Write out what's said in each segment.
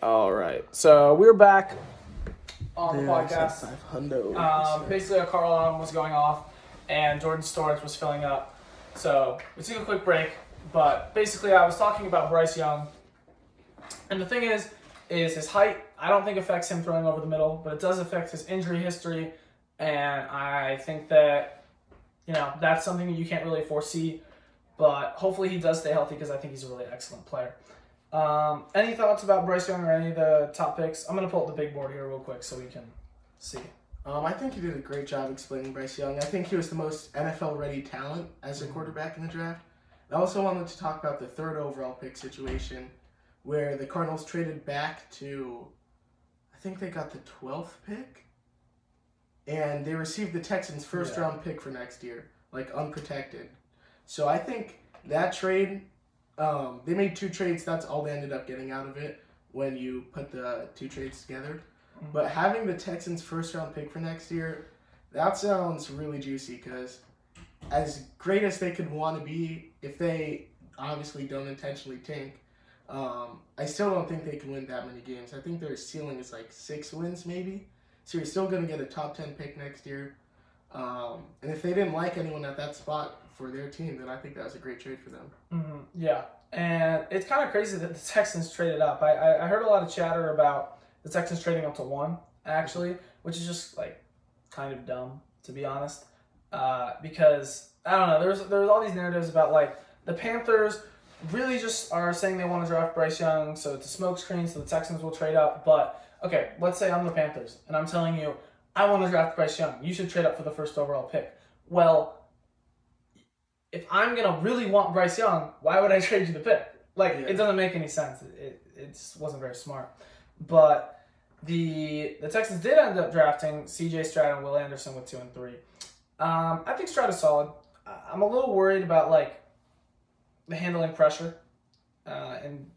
All right. So we're back on the podcast. Basically, a car alarm was going off, and Jordan's storage was filling up. So we took a quick break. But basically, I was talking about Bryce Young, and the thing is his height. I don't think affects him throwing over the middle, but it does affect his injury history, and I think that that's something that you can't really foresee. But hopefully, he does stay healthy because I think he's a really excellent player. Any thoughts about Bryce Young or any of the top picks? I'm going to pull up the big board here real quick so we can see. I think you did a great job explaining Bryce Young. I think he was the most NFL-ready talent as a quarterback in the draft. I also wanted to talk about the third overall pick situation where the Cardinals traded back to, I think they got the 12th pick, and they received the Texans' first-round pick for next year, unprotected. So I think that trade, they made two trades. That's all they ended up getting out of it when you put the two trades together. But having the Texans' first-round pick for next year, that sounds really juicy because as great as they could want to be, if they obviously don't intentionally tank, I still don't think they can win that many games. I think their ceiling is 6 wins maybe. So you're still going to get a top 10 pick next year. And if they didn't like anyone at that spot for their team, then I think that was a great trade for them. Mm-hmm. Yeah, and it's kind of crazy that the Texans traded up. I heard a lot of chatter about the Texans trading up to 1, actually, which is just kind of dumb, to be honest. Because I don't know, there's all these narratives about the Panthers really just are saying they want to draft Bryce Young, so it's a smokescreen, so the Texans will trade up. But okay, let's say I'm the Panthers and I'm telling you I want to draft Bryce Young. You should trade up for the first overall pick. Well, if I'm gonna really want Bryce Young, why would I trade you the pick? It doesn't make any sense. It just wasn't very smart. But the Texans did end up drafting C.J. Stroud and Will Anderson with 2 and 3. I think Stroud is solid. I'm a little worried about the handling pressure and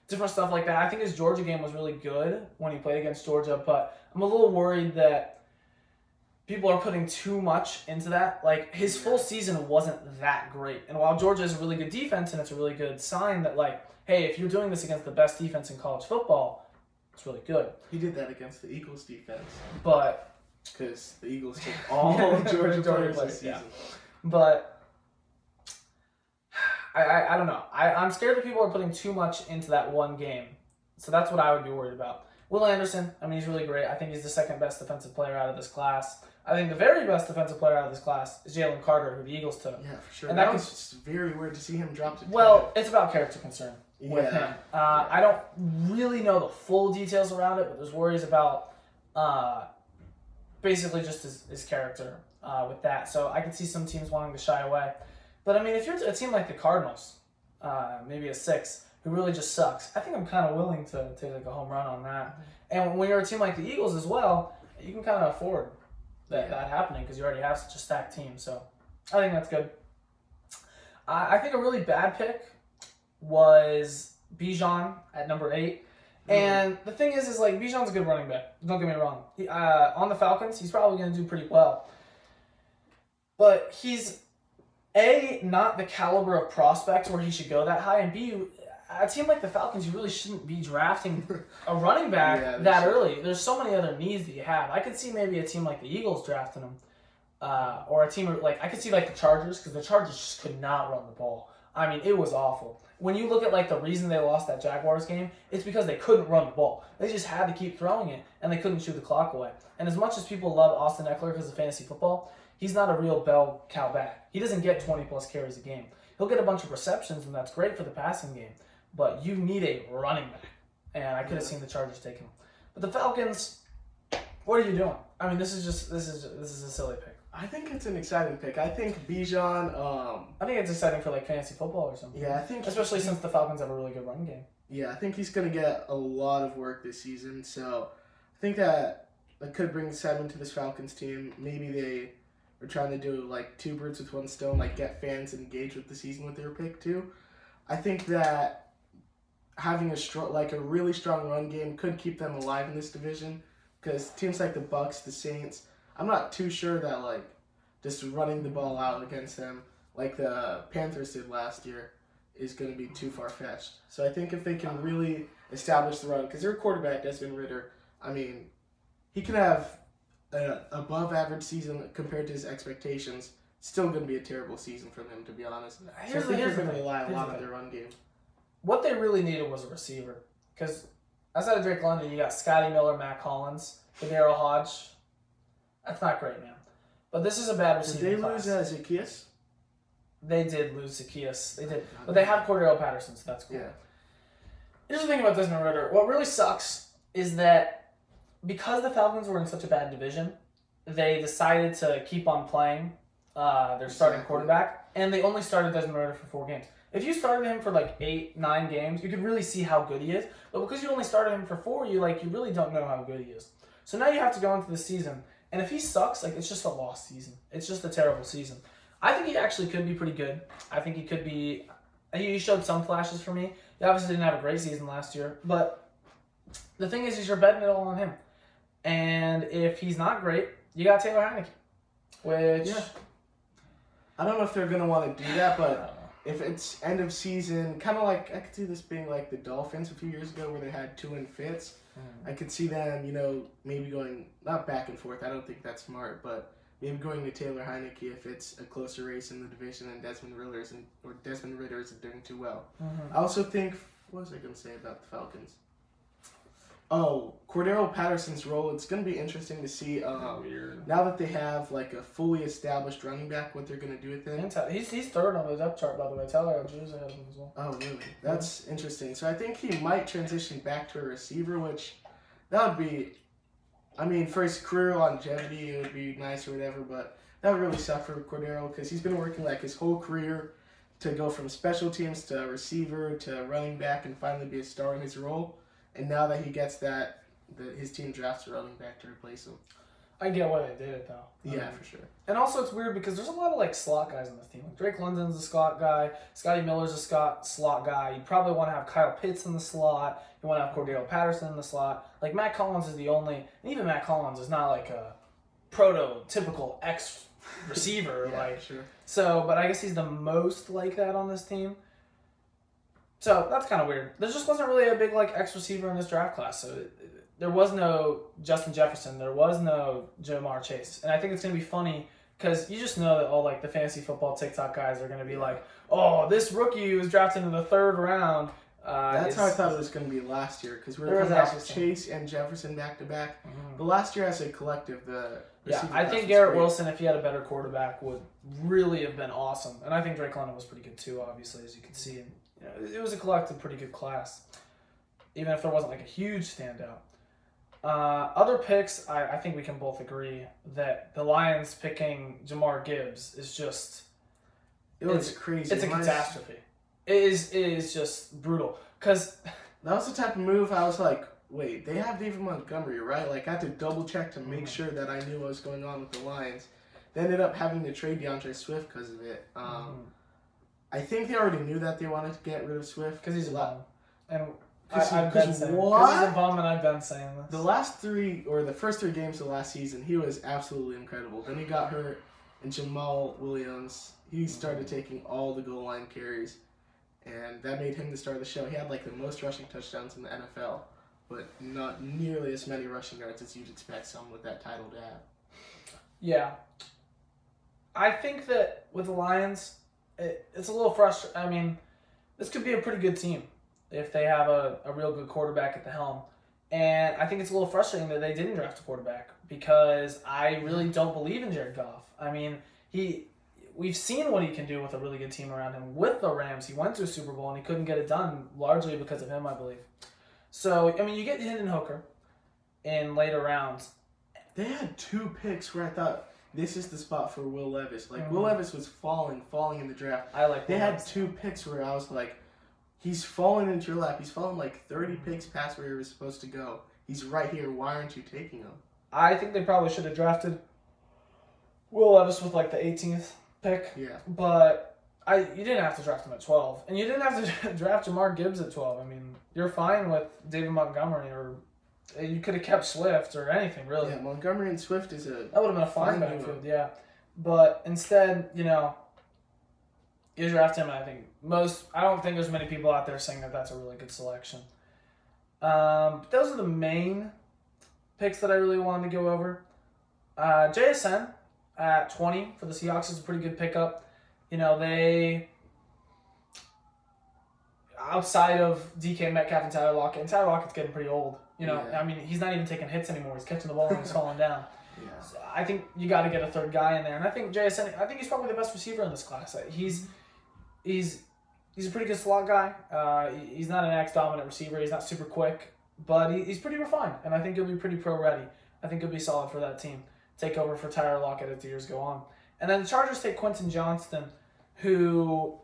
different stuff like that. I think his Georgia game was really good when he played against Georgia, but I'm a little worried that people are putting too much into that. His full season wasn't that great. And while Georgia is a really good defense and it's a really good sign that hey, if you're doing this against the best defense in college football, it's really good. He did that against the Eagles defense. But because the Eagles took all of Georgia players this season. Yeah. But I don't know. I'm scared that people are putting too much into that one game. So that's what I would be worried about. Will Anderson, he's really great. I think he's the second best defensive player out of this class. I think the very best defensive player out of this class is Jalen Carter, who the Eagles took. Yeah, for sure. And that was just very weird to see him drop to 10. Well, it's about character concern with him. I don't really know the full details around it, but there's worries about basically just his character with that. So I could see some teams wanting to shy away. But, if you're a team like the Cardinals, maybe a 6, who really just sucks, I think I'm kind of willing to take a home run on that. And when you're a team like the Eagles as well, you can kind of afford that happening because you already have such a stacked team. So I think that's good. I think a really bad pick was Bijan at number 8. And the thing is Bijan's a good running back. Don't get me wrong. On the Falcons, he's probably going to do pretty well. But he's, A, not the caliber of prospect where he should go that high, and B, a team like the Falcons, you really shouldn't be drafting a running back that early. There's so many other needs that you have. I could see maybe a team like the Eagles drafting him, or a team I could see the Chargers, because the Chargers just could not run the ball. It was awful. When you look at the reason they lost that Jaguars game, it's because they couldn't run the ball. They just had to keep throwing it, and they couldn't shoot the clock away. And as much as people love Austin Eckler because of fantasy football, he's not a real bell cow back. He doesn't get 20-plus carries a game. He'll get a bunch of receptions, and that's great for the passing game. But you need a running back. And I could have seen the Chargers taking him. But the Falcons, what are you doing? This is a silly pick. I think it's an exciting pick. I think Bijan. I think it's exciting for fantasy football or something. Yeah, I think especially since the Falcons have a really good run game. Yeah, I think he's gonna get a lot of work this season. So I think that could bring excitement to this Falcons team. Maybe they are trying to do 2 birds with 1 stone, get fans engaged with the season with their pick too. I think that having a really strong run game could keep them alive in this division because teams like the Bucks, the Saints, I'm not too sure that just running the ball out against them like the Panthers did last year is going to be too far-fetched. So I think if they can really establish the run, because their quarterback, Desmond Ritter, I mean, he can have an above-average season compared to his expectations. Still going to be a terrible season for them, to be honest. So I think they're going to rely a lot on their run game. What they really needed was a receiver. Because outside of Drake London, you got Scotty Miller, Matt Collins, Daryl Hodge. That's not great, man. But this is a bad receiving Did they class. lose Zacchaeus? They did lose Zacchaeus. They did. But they have Cordero Patterson, so that's cool. Yeah. Here's the thing about Desmond Ritter. What really sucks is that because the Falcons were in such a bad division, they decided to keep on playing their starting quarterback, and they only started Desmond Ritter for 4 games. If you started him for like 8, 9 games, you could really see how good he is. But because you only started him for 4, you really don't know how good he is. So now you have to go into the season, and if he sucks, it's just a lost season. It's just a terrible season. I think he actually could be pretty good. I think he could be. He showed some flashes for me. He obviously didn't have a great season last year, but the thing is you're betting it all on him. And if he's not great, you got Taylor Heineke, which I don't know if they're gonna want to do that, but if it's end of season, kind of like I could see this being like the Dolphins a few years ago where they had 2 in fits. I could see them, maybe going not back and forth. I don't think that's smart, but maybe going to Taylor Heineke if it's a closer race in the division and Desmond Ritter isn't doing too well. I also think, what was I going to say about the Falcons? Oh, Cordero Patterson's role. It's going to be interesting to see now that they have like a fully established running back, what they're going to do with him. He's third on the depth chart, by the way. Tyler Algiers ahead of him as well. Oh, really? That's interesting. So I think he might transition back to a receiver, which that would be, for his career longevity, it would be nice or whatever, but that would really suck for Cordero because he's been working like his whole career to go from special teams to receiver to running back and finally be a star in his role. And now that he gets that, his team drafts a running back to replace him. I get why they did it, though. Yeah, for sure. And also, it's weird because there's a lot of slot guys on this team. Like Drake London's a slot guy. Scotty Miller's a slot guy. You probably want to have Kyle Pitts in the slot. You want to have Cordero Patterson in the slot. Like Matt Collins is the only, and even Matt Collins is not like a prototypical X receiver. Yeah, sure. So, but I guess he's the most like that on this team. So that's kind of weird. There just wasn't really a big X receiver in this draft class. So there was no Justin Jefferson. There was no Jamar Chase. And I think it's going to be funny because you just know that all the fantasy football TikTok guys are going to be like, oh, this rookie was drafted in the 3rd round. That's how I thought it was going to be last year because we were coming off Chase and Jefferson back to back. But last year as a collective, I think Garrett Wilson, if he had a better quarterback, would really have been awesome. And I think Drake London was pretty good too, obviously, as you can see. And, it was a collective pretty good class, even if there wasn't a huge standout. Other picks, I think we can both agree that the Lions picking Jahmyr Gibbs is just... It's crazy. It's a catastrophe. It is just brutal. Because... That was the type of move I was like, wait, they have David Montgomery, right? I had to double check to make sure that I knew what was going on with the Lions. They ended up having to trade DeAndre Swift because of it. I think they already knew that they wanted to get rid of Swift. Because he's a bum. And I've been saying because he's a bum, and I've been saying this. The first 3 games of last season, he was absolutely incredible. Then he got hurt, and Jamal Williams, he started taking all the goal line carries, and that made him the star of the show. He had the most rushing touchdowns in the NFL, but not nearly as many rushing yards as you'd expect someone with that title to have. Yeah. I think that with the Lions, it's a little frustrating. This could be a pretty good team if they have a real good quarterback at the helm. And I think it's a little frustrating that they didn't draft a quarterback because I really don't believe in Jared Goff. We've seen what he can do with a really good team around him. With the Rams, he went to a Super Bowl and he couldn't get it done, largely because of him, I believe. So, you get Hendon Hooker in later rounds. They had 2 picks where I thought, this is the spot for Will Levis. Will Levis was falling in the draft. They had 2 picks where I was like, he's falling into your lap. He's fallen 30 picks past where he was supposed to go. He's right here. Why aren't you taking him? I think they probably should have drafted Will Levis with the 18th pick. Yeah. But you didn't have to draft him at 12. And you didn't have to draft Jahmyr Gibbs at 12. You're fine with David Montgomery, or you could have kept Swift or anything, really. Yeah, Montgomery and Swift is that would have been a fine backfield, yeah. But instead, you draft him. I think I don't think there's many people out there saying that that's a really good selection. Those are the main picks that I really wanted to go over. JSN at 20 for the Seahawks is a pretty good pickup. You know, they, outside of DK Metcalf and Tyler Lockett's getting pretty old. You know, Yeah. I mean, he's not even taking hits anymore. He's catching the ball and he's falling down. Yeah. So I think you got to get a third guy in there. And I think JSN, he's probably the best receiver in this class. He's a pretty good slot guy. He's not an X-dominant receiver. He's not super quick, but he's pretty refined. And I think he'll be pretty pro-ready. I think he'll be solid for that team. Take over for Tyler Lockett as the years go on. And then the Chargers take Quentin Johnston, who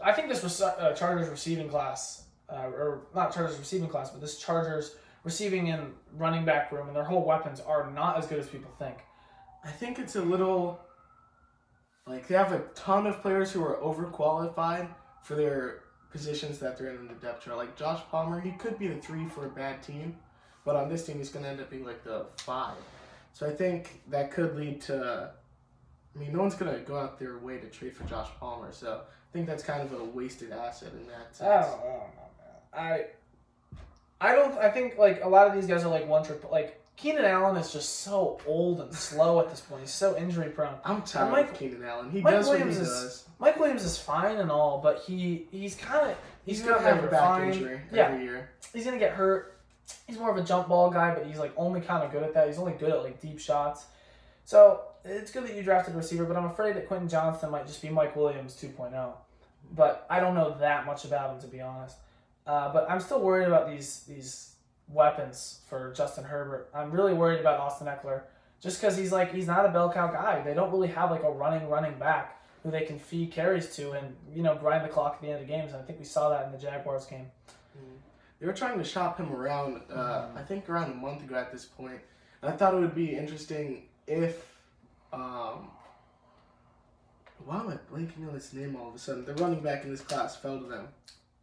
I think this was Chargers receiving class, or not Chargers receiving class, but this Chargers receiving and running back room, and their whole weapons are not as good as people think. I think it's a little, like, they have a ton of players who are overqualified for their positions that they're in the depth chart. Like Josh Palmer, he could be the 3 for a bad team, but on this team he's going to end up being like the 5. So I think that could lead to, I mean, no one's going to go out their way to trade for Josh Palmer, so I think that's kind of a wasted asset in that sense. I don't know, man. I think like a lot of these guys are like one trip. Like Keenan Allen is just so old and slow at this point. He's so injury prone. I'm tired of Keenan Allen. He Mike does Williams what he does. Mike Williams is fine and all, but he's going to have a back injury every year. He's gonna get hurt. He's more of a jump ball guy, but he's like only kind of good at that. He's only good at like deep shots. So it's good that you drafted a receiver, but I'm afraid that Quentin Johnston might just be Mike Williams 2.0. But I don't know that much about him, to be honest. But I'm still worried about these weapons for Justin Herbert. I'm really worried about Austin Eckler, just because he's not a bell cow guy. They don't really have like a running back who they can feed carries to and grind the clock at the end of games. And I think we saw that in the Jaguars game. They were trying to shop him around, I think around a month ago at this point. And I thought it would be interesting if, why am I blanking on his name all of a sudden? The running back in this class fell to them.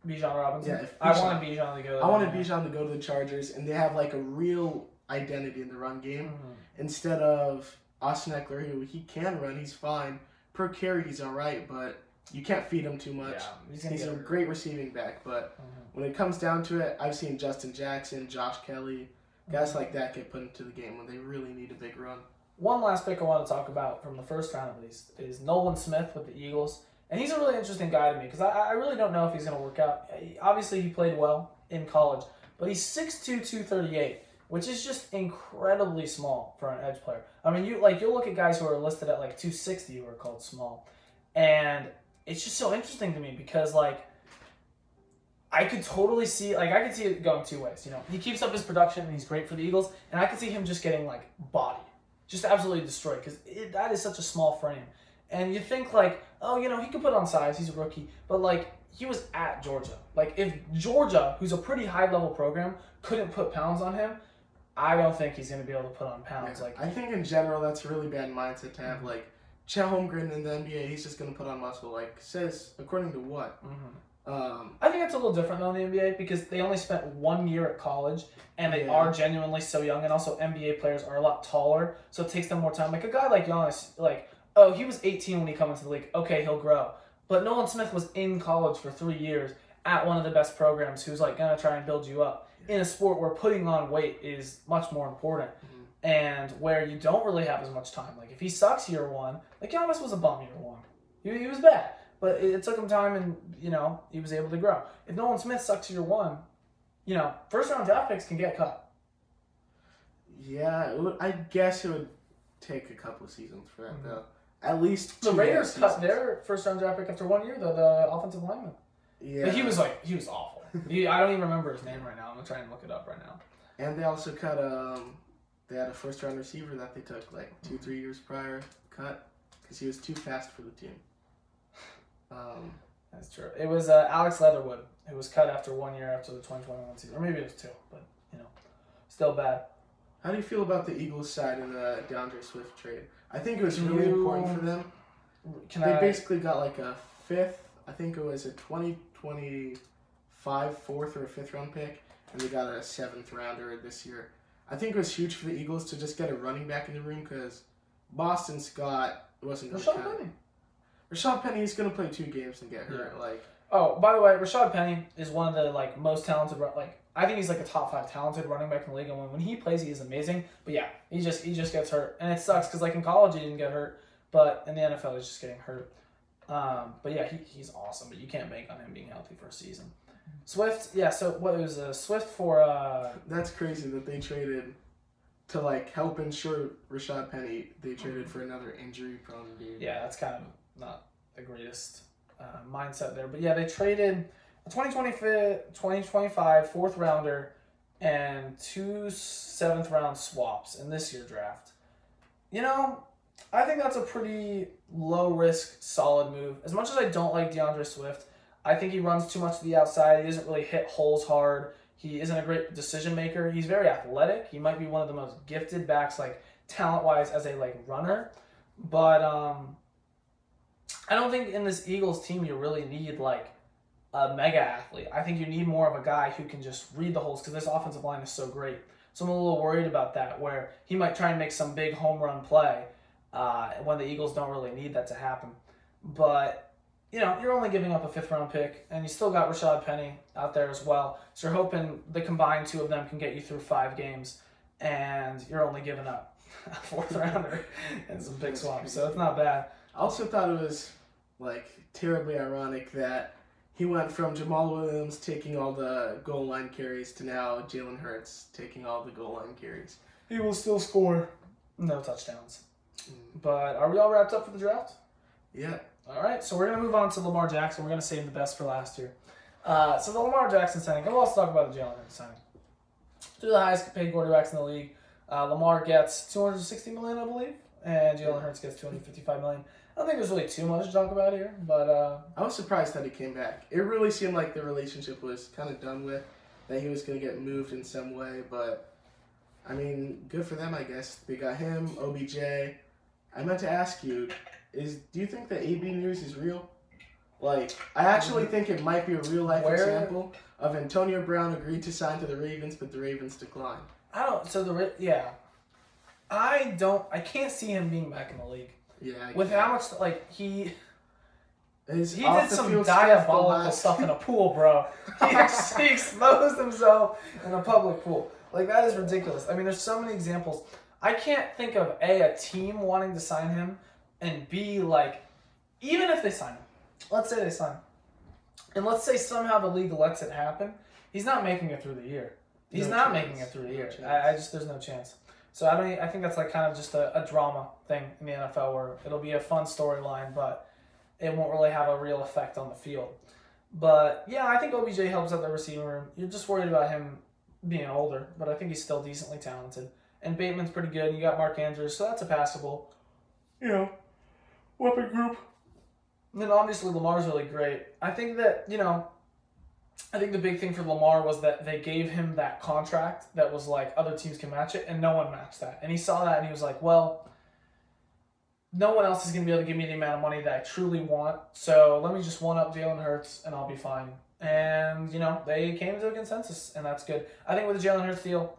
Bijan Robinson? Yeah, I wanted Bijan to go. I wanted Bijan to go to the Chargers, and they have like a real identity in the run game. Instead of Austin Eckler, who he can run, he's fine. Per carry, he's all right, but you can't feed him too much. Yeah, he's a great receiving back, but when it comes down to it, I've seen Justin Jackson, Josh Kelly, guys like that get put into the game when they really need a big run. One last pick I want to talk about from the first round at least is Nolan Smith with the Eagles. And he's a really interesting guy to me because I really don't know if he's going to work out. Obviously, he played well in college, but he's 6'2", 238, which is just incredibly small for an edge player. I mean, you'll look at guys who are listed at like 260 who are called small. And it's just so interesting to me because I could totally see it going two ways. He keeps up his production and he's great for the Eagles, and I could see him just getting bodied, just absolutely destroyed because that is such a small frame. And you think he could put on size. He's a rookie, but he was at Georgia. If Georgia, who's a pretty high level program, couldn't put pounds on him, I don't think he's going to be able to put on pounds. Yeah, I think in general that's a really bad mindset to have. Chet Holmgren in the NBA, he's just going to put on muscle. Says according to what? I think it's a little different though in the NBA because they only spent 1 year at college and they are genuinely so young, and also NBA players are a lot taller, so it takes them more time. A guy like Giannis, he was 18 when he came into the league. Okay, he'll grow. But Nolan Smith was in college for 3 years at one of the best programs who's going to try and build you up in a sport where putting on weight is much more important and where you don't really have as much time. If he sucks year one, Giannis was a bum year one. He was bad. But it took him time and, he was able to grow. If Nolan Smith sucks year one, first round draft picks can get cut. Yeah, I guess it would take a couple of seasons for that, though. At least the Raiders cut their first round draft pick after 1 year, the offensive lineman. Yeah. But he was awful. I don't even remember his name right now. I'm going to try and look it up right now. And they also cut, they had a first round receiver that they took 2-3 years prior, cut, because he was too fast for the team. That's true. It was Alex Leatherwood who was cut after 1 year after the 2021 season. Or maybe it was 2, but, still bad. How do you feel about the Eagles side in the DeAndre Swift trade? I think it was really important for them. They basically got a fifth, I think it was a 2025 fourth or a fifth round pick, and they got a 7th rounder this year. I think it was huge for the Eagles to just get a running back in the room because Boston Scott wasn't going to cut. Rashad Penny is going to play 2 games and get hurt. Yeah. Like, Oh, by the way, Rashad Penny is one of the most talented. I think he's like a top 5 talented running back in the league, and when he plays, he is amazing. But yeah, he just gets hurt, and it sucks because in college he didn't get hurt, but in the NFL he's just getting hurt. But yeah, he's awesome, but you can't bank on him being healthy for a season. Swift, yeah. So what was Swift for? That's crazy that they traded to help insure Rashad Penny. They traded for another injury-prone dude. Yeah, that's kind of not the greatest mindset there. But yeah, they traded a 2025 4th rounder and 2 7th round swaps in this year's draft. I think that's a pretty low risk, solid move. As much as I don't like DeAndre Swift, I think he runs too much to the outside. He doesn't really hit holes hard. He isn't a great decision maker. He's very athletic. He might be one of the most gifted backs, talent wise, as a runner. But I don't think in this Eagles team you really need a mega athlete. I think you need more of a guy who can just read the holes because this offensive line is so great. So I'm a little worried about that, where he might try and make some big home run play when the Eagles don't really need that to happen. But you're only giving up a 5th round pick, and you still got Rashad Penny out there as well. So you're hoping the combined 2 of them can get you through 5 games, and you're only giving up a 4th rounder and some big swaps. So it's not bad. I also thought it was terribly ironic that he went from Jamal Williams taking all the goal line carries to now Jalen Hurts taking all the goal line carries. He will still score no touchdowns. But are we all wrapped up for the draft? Yeah. All right, so we're going to move on to Lamar Jackson. We're going to save the best for last year. So the Lamar Jackson signing, we'll also talk about the Jalen Hurts signing. 2 of the highest paid quarterbacks in the league. Lamar gets $260 million, I believe, and Jalen Hurts gets $255 million. I don't think there's really too much to talk about here, but I was surprised that he came back. It really seemed like the relationship was kind of done with, that he was going to get moved in some way, but I mean, good for them, I guess. They got him, OBJ. I meant to ask you, do you think the AB news is real? I actually think it might be a real life example of Antonio Brown agreed to sign to the Ravens, but the Ravens declined. I can't see him being back in the league. Yeah. With how much he did some field diabolical stuff in a pool, bro. He exposed himself in a public pool. That is ridiculous. I mean, there's so many examples. I can't think of a team wanting to sign him, and B, even if they sign him, let's say they sign him, and let's say somehow the league lets it happen, he's not making it through the year. He's not making it through the year. There's no chance. So I think that's kind of just a drama thing in the NFL where it'll be a fun storyline, but it won't really have a real effect on the field. But yeah, I think OBJ helps out the receiving room. You're just worried about him being older, but I think he's still decently talented. And Bateman's pretty good. You got Mark Andrews, so that's a passable, weapon group. And then obviously Lamar's really great. I think that, I think the big thing for Lamar was that they gave him that contract that was other teams can match it, and no one matched that. And he saw that and he was like, well, no one else is going to be able to give me the amount of money that I truly want, so let me just one-up Jalen Hurts and I'll be fine. And, they came to a consensus, and that's good. I think with the Jalen Hurts deal,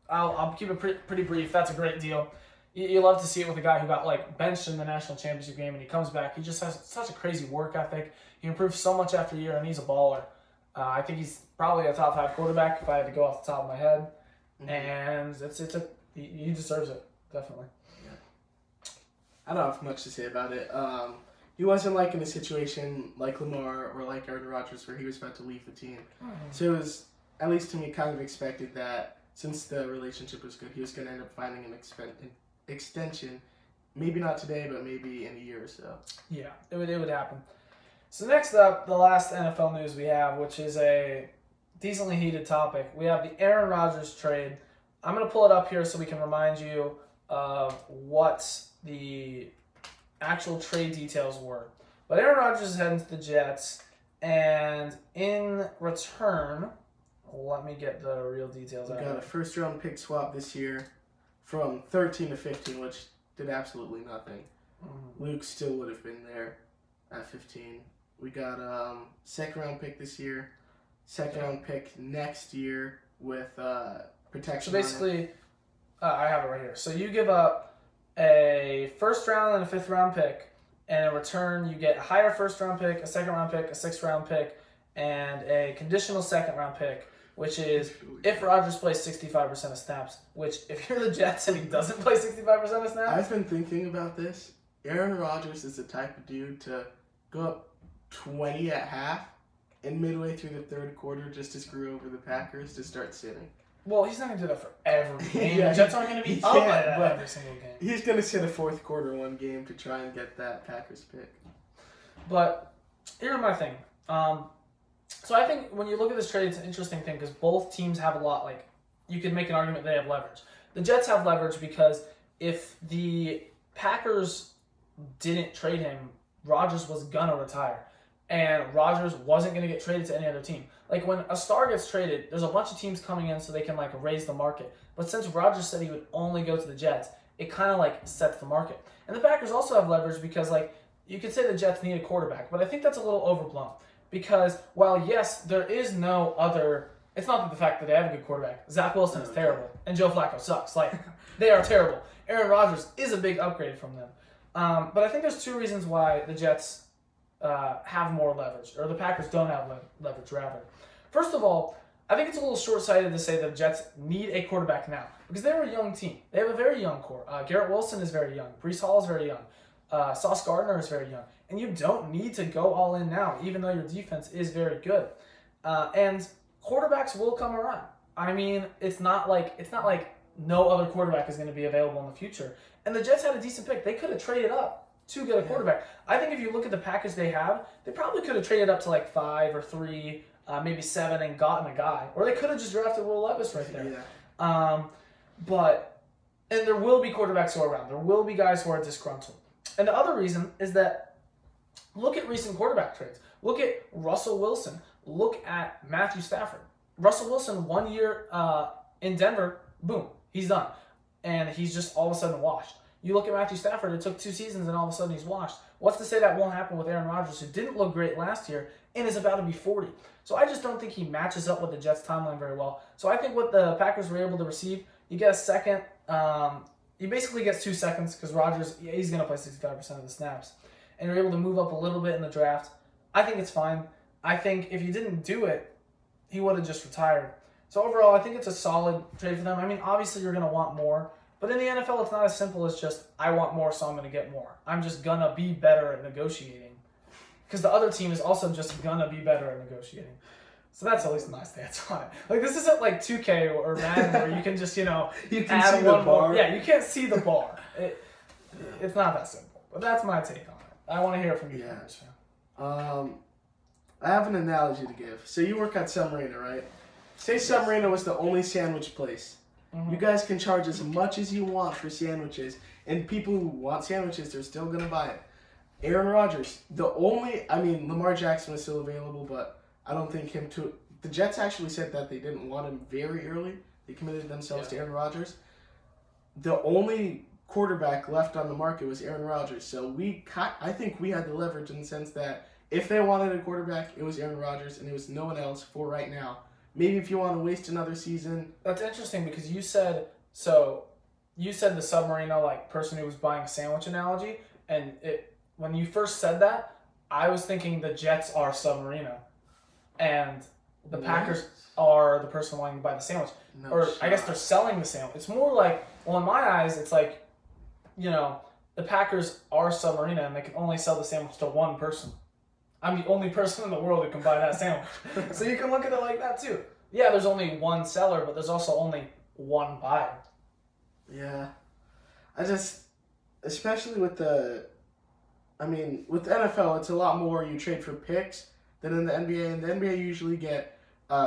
I'll keep it pretty brief. That's a great deal. You love to see it with a guy who got benched in the national championship game and he comes back. He just has such a crazy work ethic. He improves so much after year, and he's a baller. I think he's probably a top 5 quarterback if I had to go off the top of my head, and he deserves it, definitely. Yeah. I don't have much to say about it. He wasn't in a situation like Lamar or like Aaron Rodgers where he was about to leave the team. So it was, at least to me, kind of expected that since the relationship was good, he was going to end up finding an extension. Maybe not today, but maybe in a year or so. Yeah, it would happen. So next up, the last NFL news we have, which is a decently heated topic. We have the Aaron Rodgers trade. I'm going to pull it up here so we can remind you of what the actual trade details were. But Aaron Rodgers is heading to the Jets, and in return, let me get the real details out. We got a first-round pick swap this year from 13 to 15, which did absolutely nothing. Luke still would have been there at 15. We got second-round pick this year, second-round pick next year with protection. So basically, I have it right here. So you give up a first-round and a fifth-round pick, and in return you get a higher first-round pick, a second-round pick, a sixth-round pick, and a conditional second-round pick, which is if Rodgers plays 65% of snaps, which if you're the Jets and he doesn't play 65% of snaps. I've been thinking about this. Aaron Rodgers is the type of dude to go up 20 at half and midway through the third quarter just to screw over the Packers to start sitting. Well, he's not going to do that for every game. Yeah, the Jets aren't going to be he up by can't, that but every single game. He's going to sit a fourth quarter one game to try and get that Packers pick. But here's my thing. So I think when you look at this trade, it's an interesting thing because both teams have a lot, like, you could make an argument they have leverage. The Jets have leverage because if the Packers didn't trade him, Rodgers was gonna retire. And Rodgers wasn't gonna get traded to any other team. Like when a star gets traded, there's a bunch of teams coming in so they can like raise the market. But since Rodgers said he would only go to the Jets, it kind of like sets the market. And the Packers also have leverage because like you could say the Jets need a quarterback, but I think that's a little overblown. Because while yes, there is no other, it's not that the fact that they have a good quarterback. Zach Wilson is terrible, and Joe Flacco sucks. Like they are terrible. Aaron Rodgers is a big upgrade from them. But I think there's two reasons why the Jets have more leverage, or the Packers don't have leverage, rather. First of all, I think it's a little short-sighted to say the Jets need a quarterback now, because they're a young team. They have a very young core. Garrett Wilson is very young. Breece Hall is very young. Sauce Gardner is very young. And you don't need to go all in now, even though your defense is very good. And quarterbacks will come around. I mean, it's not like no other quarterback is going to be available in the future. And the Jets had a decent pick. They could have traded up to get a quarterback. I think if you look at the package they have, they probably could have traded up to like 5 or 3, maybe 7, and gotten a guy. Or they could have just drafted Will Levis right there. Yeah. And there will be quarterbacks who are around. There will be guys who are disgruntled. And the other reason is that look at recent quarterback trades. Look at Russell Wilson. Look at Matthew Stafford. Russell Wilson, 1 year in Denver, boom, he's done. And he's just all of a sudden washed. You look at Matthew Stafford, it took 2 seasons and all of a sudden he's washed. What's to say that won't happen with Aaron Rodgers, who didn't look great last year and is about to be 40? So I just don't think he matches up with the Jets' timeline very well. So I think what the Packers were able to receive, you get a second. You basically get 2 seconds because Rodgers, he's going to play 65% of the snaps. And you're able to move up a little bit in the draft. I think it's fine. I think if you didn't do it, he would have just retired. So overall, I think it's a solid trade for them. I mean, obviously you're going to want more. But in the NFL, it's not as simple as just, I want more, so I'm going to get more. I'm just going to be better at negotiating. Because the other team is also just going to be better at negotiating. So that's at least my stance on it. Like, this isn't like 2K or Madden where you can just, you can add see one the bar. more. Yeah, you can't see the bar. It's not that simple. But that's my take on it. I want to hear from you, Packers fan. I have an analogy to give. So you work at Submarina, right? Say Submarina was the only sandwich place. Mm-hmm. You guys can charge as much as you want for sandwiches, and people who want sandwiches, they're still going to buy it. Aaron Rodgers, Lamar Jackson was still available, but I don't think him too. The Jets actually said that they didn't want him very early. They committed themselves to Aaron Rodgers. The only quarterback left on the market was Aaron Rodgers. So I think we had the leverage in the sense that if they wanted a quarterback, it was Aaron Rodgers, and it was no one else for right now. Maybe if you want to waste another season. That's interesting because you said the Submarino, like, person who was buying a sandwich analogy, and when you first said that, I was thinking the Jets are Submarino, and the Packers are the person wanting to buy the sandwich. I guess they're selling the sandwich. It's more like, well, in my eyes, it's like, the Packers are Submarino, and they can only sell the sandwich to one person. I'm the only person in the world who can buy that sandwich. So you can look at it like that too. Yeah, there's only one seller, but there's also only one buyer. Yeah. Especially with the NFL, it's a lot more you trade for picks than in the NBA. In the NBA, you usually get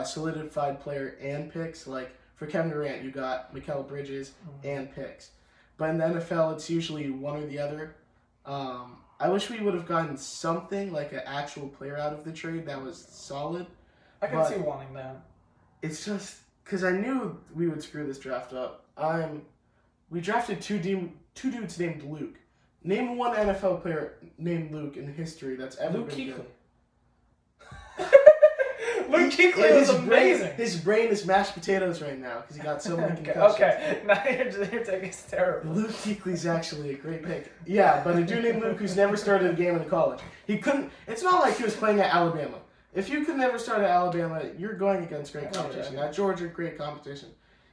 solidified player and picks. Like for Kevin Durant, you got Mikal Bridges and picks. But in the NFL, it's usually one or the other. I wish we would have gotten something like an actual player out of the trade that was solid. I can see wanting that. It's just because I knew we would screw this draft up. We drafted two dudes named Luke. Name one NFL player named Luke in history that's ever Luke been Kuechly. good. Luke Kuechly was amazing. His brain is mashed potatoes right now because he got so many Okay, concussions. okay. Now you're taking it terrible. Luke Kuechly's actually a great pick. Yeah, but a dude named Luke who's never started a game in college. He couldn't. It's not like he was playing at Alabama. If you could never start at Alabama, you're going against great competition. At Georgia, great competition.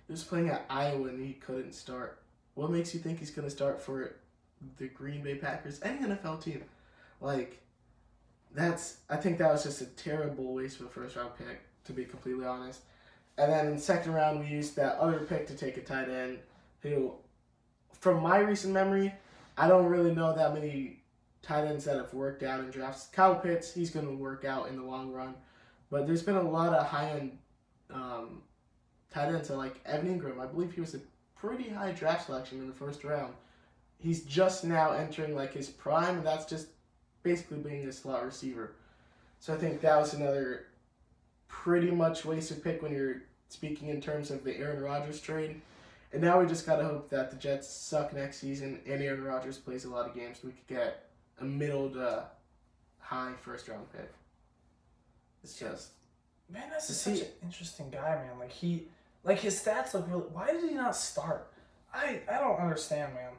He was playing at Iowa and he couldn't start. What makes you think he's going to start for the Green Bay Packers, any NFL team? Like, I think that was just a terrible waste of a first round pick, to be completely honest. And then in the second round, we used that other pick to take a tight end who, from my recent memory, I don't really know that many tight ends that have worked out in drafts. Kyle Pitts, he's going to work out in the long run. But there's been a lot of high-end tight ends, like Evan Ingram. I believe he was a pretty high draft selection in the first round. He's just now entering like his prime, and that's just basically being a slot receiver. So I think that was another pretty much wasted pick when you're speaking in terms of the Aaron Rodgers trade. And now we just got to hope that the Jets suck next season and Aaron Rodgers plays a lot of games so we could get a middle to high first round pick. It's just... Man, that's such an interesting guy, man. Like his stats look really... Why did he not start? I don't understand, man.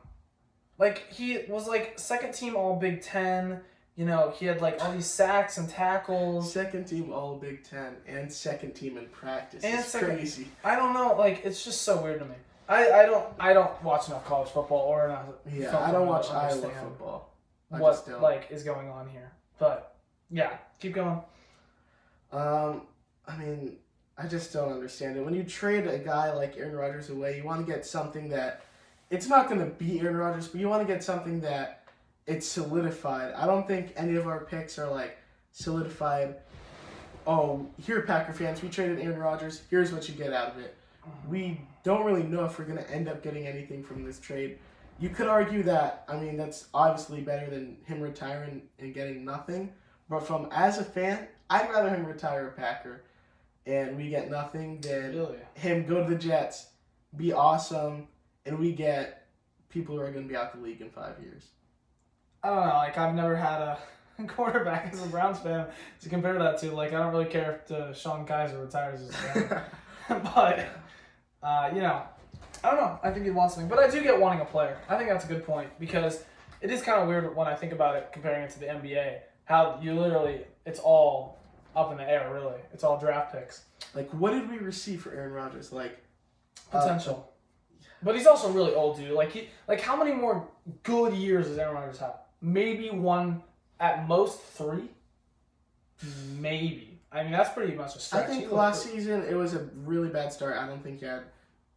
Like, he was like second team all Big Ten. You know, he had like all these sacks and tackles. Second team all Big Ten and second team in practice. And it's crazy. I don't know, like, it's just so weird to me. I don't watch enough college football or enough. Yeah, I don't watch Iowa football. What like is going on here? But yeah, keep going. I mean, I just don't understand it. When you trade a guy like Aaron Rodgers away, you want to get something that it's not going to be Aaron Rodgers, but you want to get something that it's solidified. I don't think any of our picks are like solidified. Oh, here, Packer fans, we traded Aaron Rodgers. Here's what you get out of it. We don't really know if we're going to end up getting anything from this trade. You could argue that, I mean, that's obviously better than him retiring and getting nothing. But as a fan, I'd rather him retire a Packer and we get nothing than him go to the Jets, be awesome, and we get people who are going to be out the league in 5 years. I don't know. Like, I've never had a quarterback as a Browns fan to compare that to. Like, I don't really care if Sean Kaiser retires as a fan. But, you know, I don't know. I think he wants something. But I do get wanting a player. I think that's a good point because it is kind of weird when I think about it, comparing it to the NBA, how you literally, it's all up in the air, really. It's all draft picks. Like, what did we receive for Aaron Rodgers? Like, potential. But he's also really old, dude. Like how many more good years does Aaron Rodgers have? Maybe one, at most 3? Maybe. I mean, that's pretty much a stretch. I think last season it was a really bad start. I don't think he had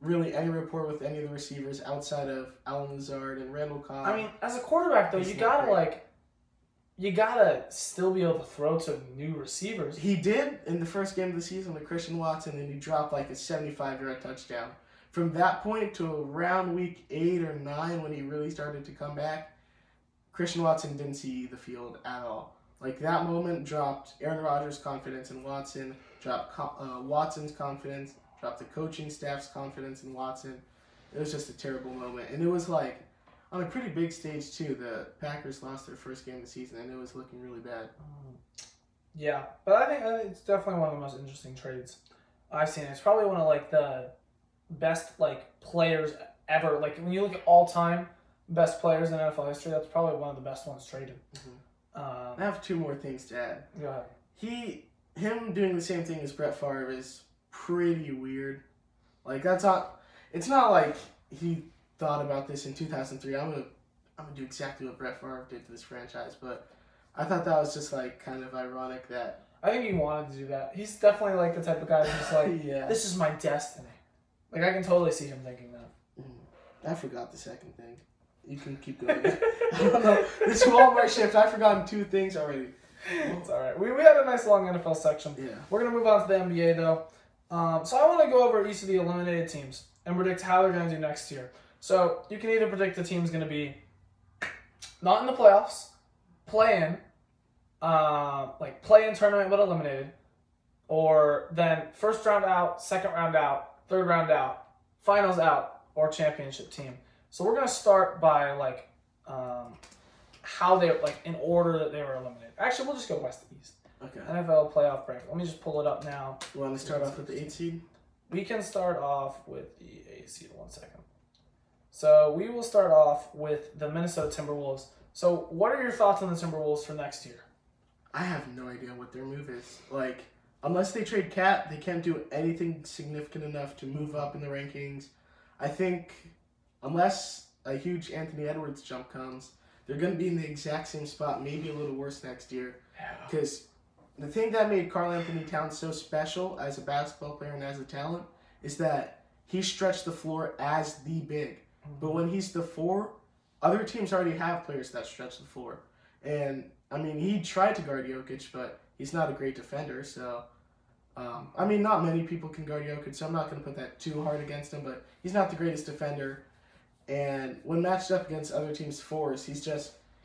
really any rapport with any of the receivers outside of Allen Lazard and Randall Cobb. I mean, as a quarterback, though, you gotta still be able to throw to new receivers. He did in the first game of the season with Christian Watson, and he dropped like a 75-yard touchdown. From that point to around week 8 or 9 when he really started to come back, Christian Watson didn't see the field at all. Like, that moment dropped Aaron Rodgers' confidence in Watson, dropped Watson's confidence, dropped the coaching staff's confidence in Watson. It was just a terrible moment. And it was like, on a pretty big stage, too. The Packers lost their first game of the season, and it was looking really bad. Yeah, but I think it's definitely one of the most interesting trades I've seen. It's probably one of, like, the best, like, players ever. Like, when you look at all-time best players in NFL history, that's probably one of the best ones traded. Mm-hmm. I have 2 more things to add. Go ahead. Him doing the same thing as Brett Favre is pretty weird. Like, it's not like he thought about this in 2003. I'm gonna do exactly what Brett Favre did to this franchise, but I thought that was just, like, kind of ironic that... I think he wanted to do that. He's definitely, like, the type of guy who's just like, yeah. This is my destiny. Like, I can totally see him thinking that. I forgot the second thing. You can keep going. I don't know. This Walmart shift, I've forgotten 2 things already. It's all right. We had a nice long NFL section. Yeah. We're going to move on to the NBA, though. So I want to go over each of the eliminated teams and predict how they're going to do next year. So you can either predict the team's going to be not in the playoffs, play-in tournament but eliminated, or then first round out, second round out, third round out, finals out, or championship team. So we're going to start by, how they, in order that they were eliminated. Actually, we'll just go west to east. Okay. NFL playoff bracket. Let me just pull it up now. You want to start off with the 8 seed? We can start off with the 8 seed. 1 second. So we will start off with the Minnesota Timberwolves. So what are your thoughts on the Timberwolves for next year? I have no idea what their move is. Like, unless they trade Cat, they can't do anything significant enough to move up in the rankings. I think unless a huge Anthony Edwards jump comes, they're going to be in the exact same spot, maybe a little worse next year. Because the thing that made Karl Anthony Towns so special as a basketball player and as a talent is that he stretched the floor as the big. But when he's the 4, other teams already have players that stretch the floor. And, I mean, he tried to guard Jokic, but he's not a great defender. So, not many people can guard Jokic, so I'm not going to put that too hard against him. But he's not the greatest defender. And when matched up against other teams' 4s,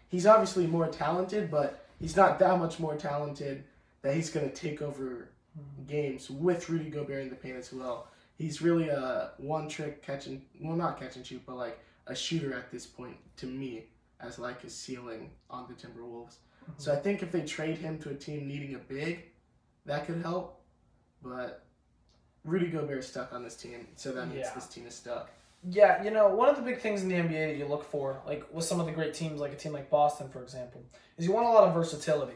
he's obviously more talented, but he's not that much more talented that he's going to take over games with Rudy Gobert in the paint as well. He's really a one-trick not catch and shoot, but like a shooter at this point to me as like his ceiling on the Timberwolves. Mm-hmm. So I think if they trade him to a team needing a big, that could help. But Rudy Gobert's stuck on this team, so that means this team is stuck. Yeah, one of the big things in the NBA that you look for, like with some of the great teams, like a team like Boston, for example, is you want a lot of versatility.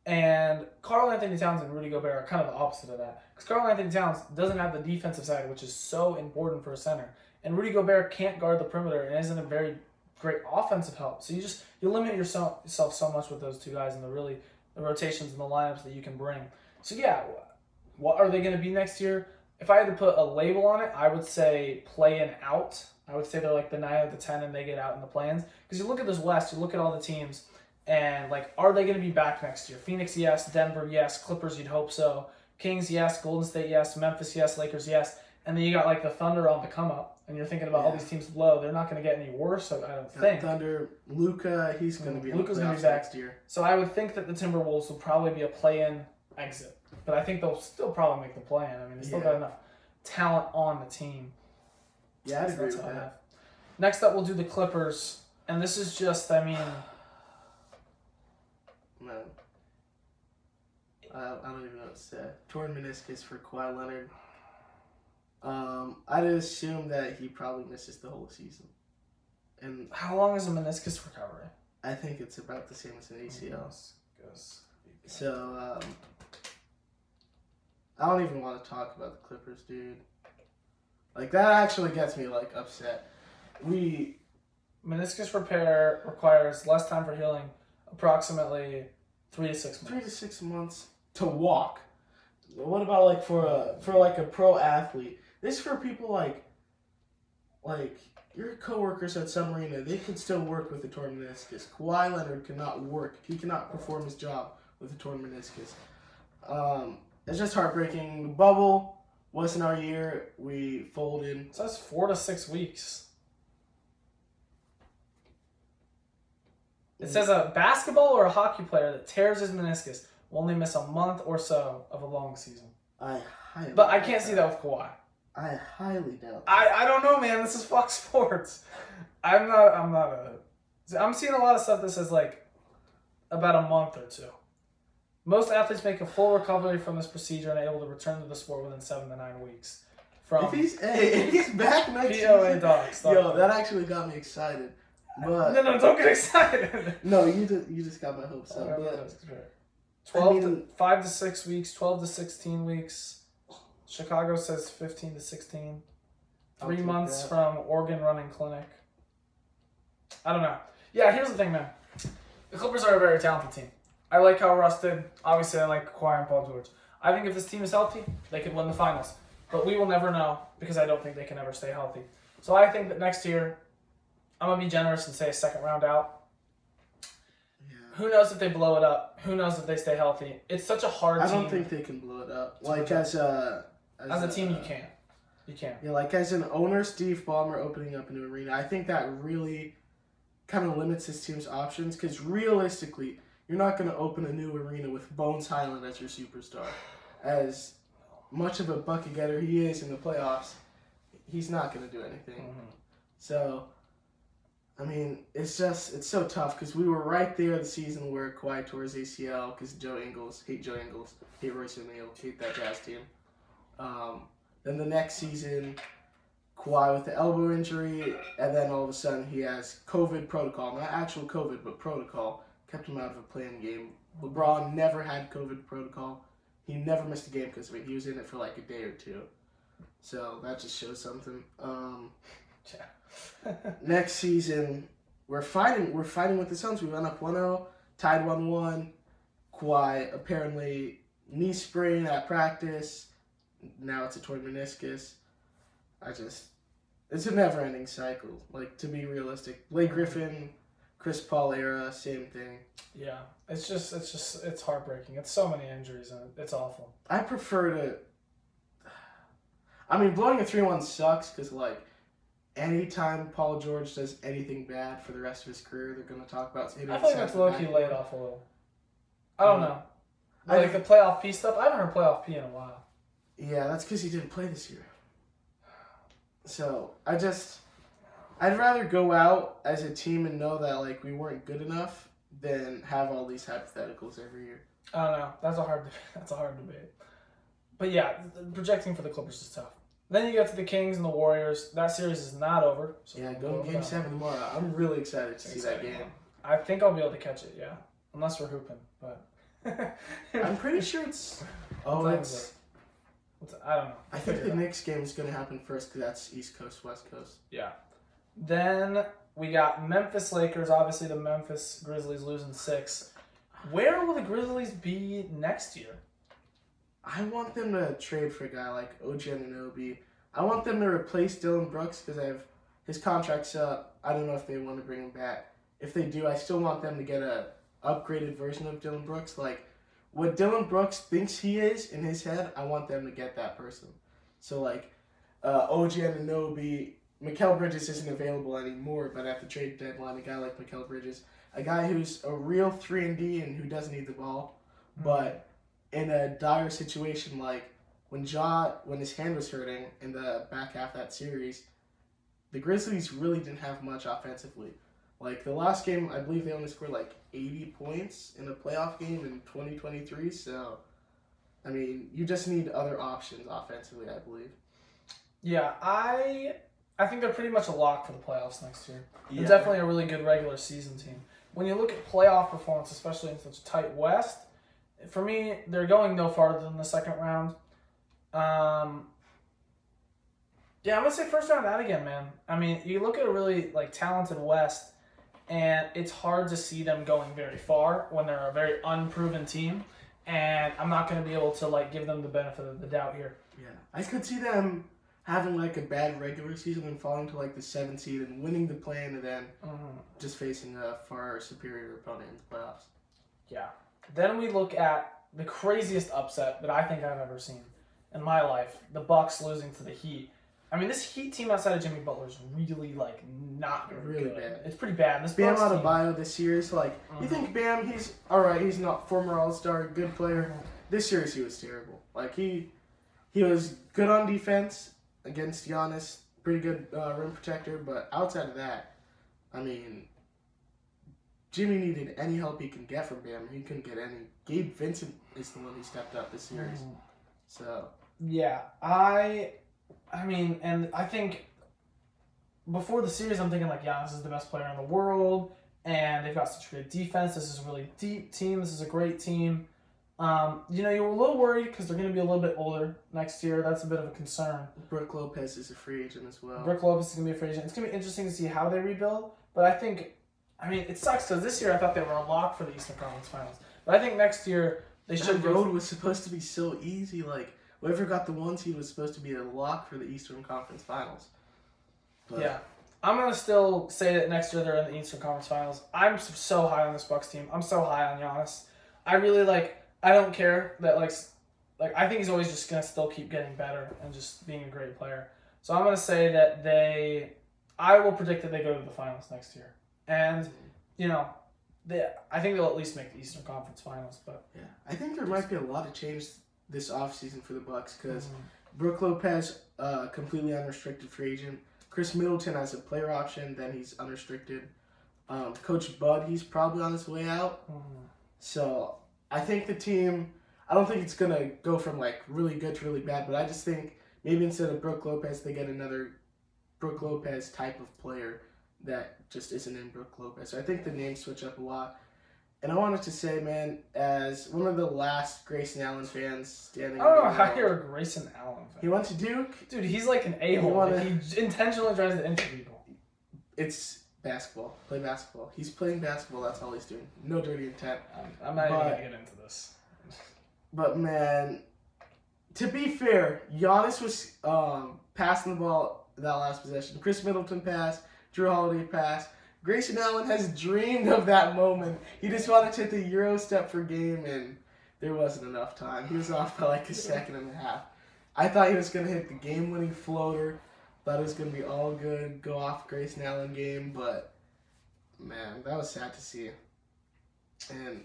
And Karl Anthony Towns and Rudy Gobert are kind of the opposite of that. Because Karl Anthony Towns doesn't have the defensive side, which is so important for a center. And Rudy Gobert can't guard the perimeter and isn't a very great offensive help. So you limit yourself so much with those two guys and the rotations and the lineups that you can bring. So yeah, what are they going to be next year? If I had to put a label on it, I would say play in out. I would say they're like the 9 out of the 10 and they get out in the plans. Because you look at this West, you look at all the teams, and like, are they going to be back next year? Phoenix, yes. Denver, yes. Clippers, you'd hope so. Kings, yes. Golden State, yes. Memphis, yes. Lakers, yes. And then you got like the Thunder on the come up, and you're thinking about all these teams below. They're not going to get any worse, I don't think. Thunder, Luka, he's going to be Luka's in the gonna be playoffs back next year. So I would think that the Timberwolves will probably be a play-in exit, but I think they'll still probably make the play-in. I mean, they still got enough talent on the team. Yeah, I'd agree with that. Next up, we'll do the Clippers, and this is just, Man, I don't even know what to say. Torn meniscus for Kawhi Leonard. I'd assume that he probably misses the whole season. And how long is a meniscus recovery? I think it's about the same as an ACL. Yes. So, I don't even want to talk about the Clippers, dude. Like, that actually gets me, like, upset. Meniscus repair requires less time for healing, approximately 3 to 6 months. 3 to 6 months to walk. What about, like, for a pro athlete? This is for people like your coworkers at some arena. They can still work with a torn meniscus. Kawhi Leonard cannot work. He cannot perform his job with a torn meniscus. It's just heartbreaking. The bubble wasn't our year. We folded. So that's 4 to 6 weeks. It says a basketball or a hockey player that tears his meniscus will only miss a month or so of a long season. But I can't see that with Kawhi. I highly doubt. I don't know, man. This is Fox Sports. I'm seeing a lot of stuff that says like about a month or 2. Most athletes make a full recovery from this procedure and are able to return to the sport within 7 to 9 weeks. If he's back next POA season, docs. yo, that actually got me excited. But no, don't get excited. No, you just got my hopes up. But 5 to 6 weeks, 12 to 16 weeks. Chicago says 15 to 16. 3 months from Oregon running clinic. I don't know. Yeah, here's the thing, man. The Clippers are a very talented team. I like how Russ did. Obviously, I like Kawhi and Paul George. I think if this team is healthy, they could win the finals. But we will never know because I don't think they can ever stay healthy. So I think that next year, I'm going to be generous and say a second round out. Yeah. Who knows if they blow it up? Who knows if they stay healthy? It's such a hard team. I don't think they can blow it up. Like, as a team, you can. You can. Yeah, like as an owner, Steve Ballmer opening up a new arena, I think that really kind of limits his team's options because realistically, you're not going to open a new arena with Bones Highland as your superstar. As much of a bucket getter he is in the playoffs, he's not going to do anything. Mm-hmm. So, I mean, it's so tough because we were right there the season where Kawhi tore his ACL because Joe Ingles, hate Royce O'Neal, hate that Jazz team. Then the next season, Kawhi with the elbow injury, and then all of a sudden he has COVID protocol, not actual COVID, but protocol, kept him out of a playing game. LeBron never had COVID protocol. He never missed a game because of it. He was in it for like a day or two. So that just shows something. Next season, we're fighting with the Suns. We went up 1-0, tied 1-1. Kawhi apparently knee sprain at practice. Now it's a torn meniscus. It's a never-ending cycle. Like, to be realistic, Blake Griffin, Chris Paul era, same thing. Yeah, it's heartbreaking. It's so many injuries and it's awful. I prefer to. I mean, blowing a 3-1 sucks because like. Anytime Paul George does anything bad for the rest of his career, they're going to talk about it. I feel like that's low-key laid off a little. I don't know. Like the playoff P stuff, I haven't heard playoff P in a while. Yeah, that's because he didn't play this year. So, I'd rather go out as a team and know that like we weren't good enough than have all these hypotheticals every year. I don't know. That's a hard debate. But yeah, projecting for the Clippers is tough. Then you get to the Kings and the Warriors. That series is not over. So yeah, going Game 7 tomorrow. I'm really excited to see that game. I think I'll be able to catch it, yeah. Unless we're hooping, but... I'm pretty sure it's... I don't know. I think the Knicks game is going to happen first because that's East Coast, West Coast. Yeah. Then we got Memphis Lakers. Obviously, the Memphis Grizzlies losing 6. Where will the Grizzlies be next year? I want them to trade for a guy like OG Anunoby. I want them to replace Dylan Brooks because his contract's up. I don't know if they want to bring him back. If they do, I still want them to get a upgraded version of Dylan Brooks. Like, what Dylan Brooks thinks he is in his head, I want them to get that person. So, like, OG Anunoby, Mikal Bridges isn't available anymore, but at the trade deadline, a guy like Mikal Bridges, a guy who's a real 3-and-D and who doesn't need the ball, but... in a dire situation like when his hand was hurting in the back half of that series, the Grizzlies really didn't have much offensively. Like the last game, I believe they only scored like 80 points in a playoff game in 2023. So, I mean, you just need other options offensively, I believe. Yeah, I think they're pretty much a lock for the playoffs next year. Yeah. They're definitely a really good regular season team. When you look at playoff performance, especially in such a tight West, for me, they're going no farther than the second round. Yeah, I'm going to say first round out again, man. I mean, you look at a really like talented West, and it's hard to see them going very far when they're a very unproven team, and I'm not going to be able to like give them the benefit of the doubt here. Yeah, I could see them having like a bad regular season and falling to like the 7th seed and winning the play-in and then just facing a far superior opponent in the playoffs. Yeah. Then we look at the craziest upset that I think I've ever seen in my life, the Bucks losing to the Heat. I mean, this Heat team outside of Jimmy Butler is really, like, not very good. Bad. It's pretty bad. This Bam Bucks Adebayo this year is like, you think Bam, he's alright, he's not former All-Star, good player. This series he was terrible. Like, he was good on defense against Giannis, pretty good rim protector, but outside of that, I mean... Jimmy needed any help he can get from Bam. He couldn't get any. Gabe Vincent is the one who stepped up this series. So yeah, I mean, and I think before the series, I'm thinking like, Giannis is the best player in the world, and they've got such great defense. This is a really deep team. This is a great team. You were a little worried because they're going to be a little bit older next year. That's a bit of a concern. Brook Lopez is a free agent as well. Brook Lopez is going to be a free agent. It's going to be interesting to see how they rebuild, but I think. I mean, it sucks because this year I thought they were a lock for the Eastern Conference Finals. But I think next year they should. That road was supposed to be so easy. Like, whoever got the 1 seed was supposed to be a lock for the Eastern Conference Finals. But yeah. I'm going to still say that next year they're in the Eastern Conference Finals. I'm so high on this Bucks team. I'm so high on Giannis. I really, I don't care that, I think he's always just going to still keep getting better and just being a great player. So I'm going to say that I will predict that they go to the finals next year. And, I think they'll at least make the Eastern Conference Finals. But yeah, I think there might be a lot of change this offseason for the Bucks because Brook Lopez, completely unrestricted free agent. Chris Middleton as a player option, then he's unrestricted. Coach Bud, he's probably on his way out. So I think the team, I don't think it's going to go from like really good to really bad, but I just think maybe instead of Brook Lopez, they get another Brook Lopez type of player that just isn't in Brook Lopez. So I think the names switch up a lot. And I wanted to say, man, as one of the last Grayson Allen fans standing I don't know in the how world- you're a Grayson Allen fan. He went to Duke. Dude, he's like an a-hole. wanna- He intentionally tries to injure people. It's basketball. Play basketball. He's playing basketball. That's all he's doing. No dirty intent. I'm not even But- going to get into this. But man, to be fair, Giannis was passing the ball that last possession. Chris Middleton passed. Drew Holiday passed. Grayson Allen has dreamed of that moment. He just wanted to hit the Euro step per game, and there wasn't enough time. He was off by like a second and a half. I thought he was going to hit the game-winning floater. Thought it was going to be all good, go off Grayson Allen game, but man, that was sad to see. And